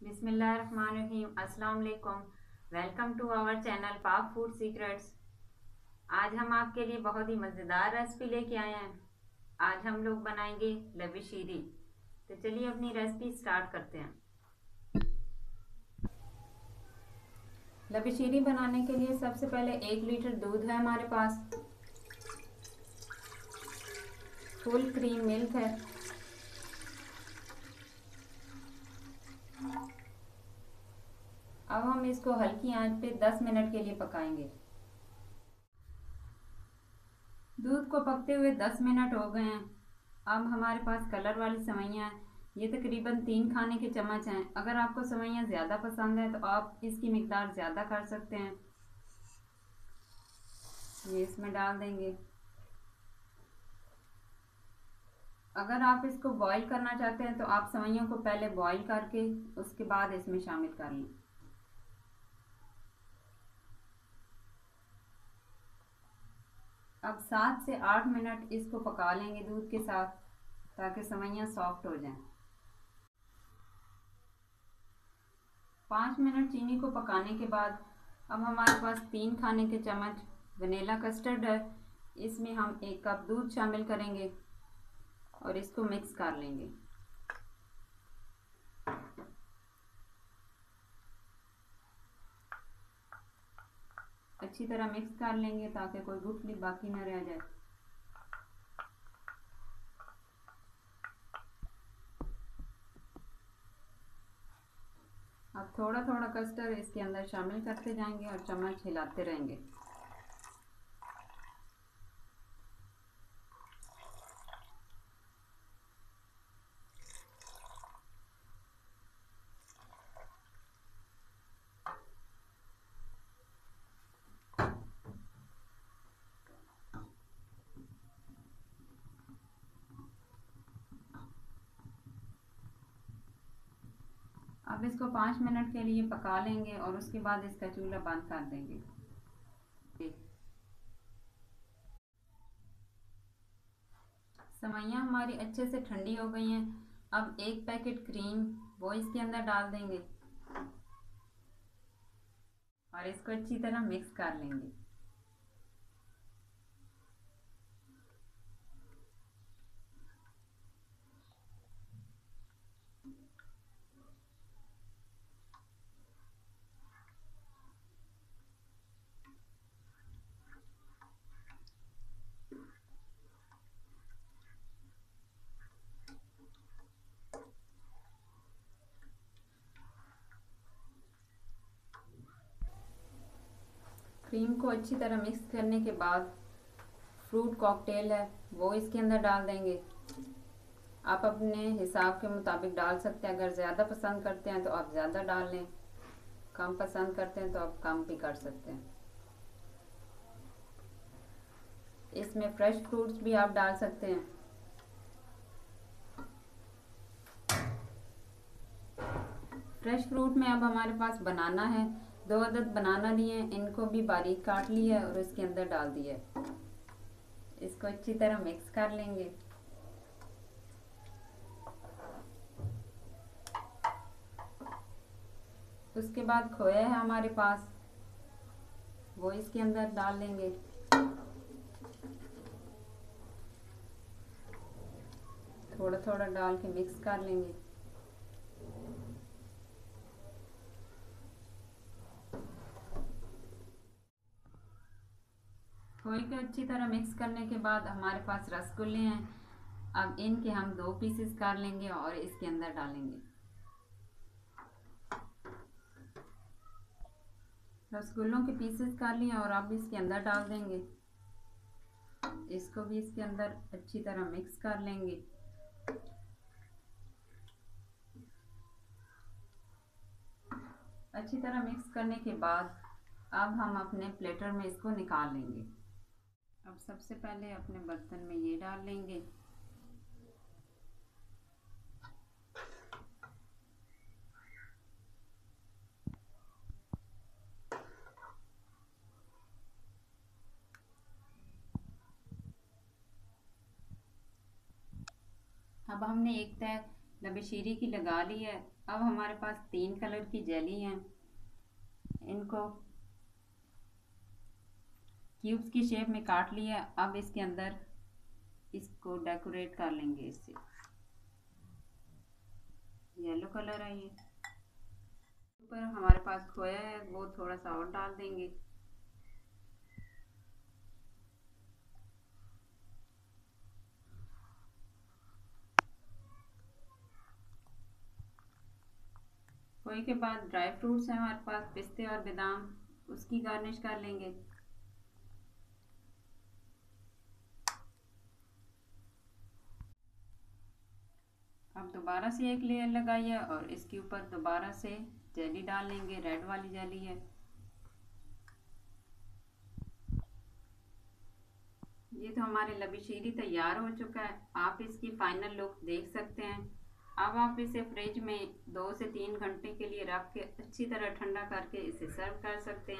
बिस्मिल्लाहिर्रहमानिर्रहीम। अस्सलाम वालेकुम। वेलकम टू आवर चैनल पाक फूड सीक्रेट्स। आज हम आपके लिए बहुत ही मज़ेदार रेसिपी लेके आए हैं। आज हम लोग बनाएंगे लबी शीरी। तो चलिए अपनी रेसिपी स्टार्ट करते हैं। लबी शीरी बनाने के लिए सबसे पहले 1 लीटर दूध है हमारे पास, फुल क्रीम मिल्क है, अब हम इसको हल्की आंच पे 10 मिनट के लिए पकाएंगे। दूध को पकते हुए 10 मिनट हो गए हैं। अब हमारे पास कलर वाली सेवइयाँ हैं, ये तकरीबन 3 खाने के चम्मच हैं। अगर आपको सेवइयाँ ज़्यादा पसंद है तो आप इसकी मिकदार ज़्यादा कर सकते हैं। ये इसमें डाल देंगे। अगर आप इसको बॉईल करना चाहते हैं तो आप सेवइयों को पहले बॉईल करके उसके बाद इसमें शामिल कर लें। अब 7 से 8 मिनट इसको पका लेंगे दूध के साथ, ताकि सेवइयाँ सॉफ्ट हो जाएं। 5 मिनट चीनी को पकाने के बाद अब हमारे पास 3 खाने के चम्मच वनीला कस्टर्ड है। इसमें हम 1 कप दूध शामिल करेंगे और इसको मिक्स कर लेंगे। अच्छी तरह मिक्स कर लेंगे ताकि कोई गुठली बाकी न रह जाए। अब थोड़ा थोड़ा कस्टर्ड इसके अंदर शामिल करते जाएंगे और चम्मच हिलाते रहेंगे। अब इसको 5 मिनट के लिए पका लेंगे और उसके बाद इसका चूल्हा बंद कर देंगे। सेवइयाँ हमारी अच्छे से ठंडी हो गई हैं। अब 1 पैकेट क्रीम वो इसके अंदर डाल देंगे और इसको अच्छी तरह मिक्स कर लेंगे। क्रीम को अच्छी तरह मिक्स करने के बाद फ्रूट कॉकटेल है वो इसके अंदर डाल देंगे। आप अपने हिसाब के मुताबिक डाल सकते हैं। अगर ज़्यादा पसंद करते हैं तो आप ज़्यादा डाल लें, कम पसंद करते हैं तो आप कम भी कर सकते हैं। इसमें फ्रेश फ्रूट्स भी आप डाल सकते हैं। फ्रेश फ्रूट में अब हमारे पास बनाना है, 2 अदद बनाना लिए हैं, इनको भी बारीक काट लिया है और इसके अंदर डाल दिया है। इसको अच्छी तरह मिक्स कर लेंगे। उसके बाद खोया है हमारे पास, वो इसके अंदर डाल लेंगे। थोड़ा थोड़ा डाल के मिक्स कर लेंगे। खोए को अच्छी तरह मिक्स करने के बाद हमारे पास रसगुल्ले हैं। अब इनके हम 2 पीसेस कर लेंगे और इसके अंदर डालेंगे। रसगुल्लों के पीसेस कर लिए और अब इसके अंदर डाल देंगे। इसको भी इसके अंदर अच्छी तरह मिक्स कर लेंगे। अच्छी तरह मिक्स करने के बाद अब हम अपने प्लेटर में इसको निकाल लेंगे। अब सबसे पहले अपने बर्तन में ये डाल लेंगे। अब हमने एक लबीशीरी की लगा ली है। अब हमारे पास 3 कलर की जेली हैं, इनको क्यूब्स की शेप में काट लिया। अब इसके अंदर इसको डेकोरेट कर लेंगे। इससे येलो कलर है, ये ऊपर हमारे पास खोया है, वो थोड़ा सा और डाल देंगे। खोए के बाद ड्राई फ्रूट्स हैं हमारे पास, पिस्ते और बादाम, उसकी गार्निश कर लेंगे। अब दोबारा से एक लेयर लगाइए और इसके ऊपर दोबारा से जेली डाल लेंगे, रेड वाली जेली है। ये तो हमारे लबीशीरी तैयार हो चुका है। आप इसकी फाइनल लुक देख सकते हैं। अब आप इसे फ्रिज में 2 से 3 घंटे के लिए रख के अच्छी तरह ठंडा करके इसे सर्व कर सकते हैं।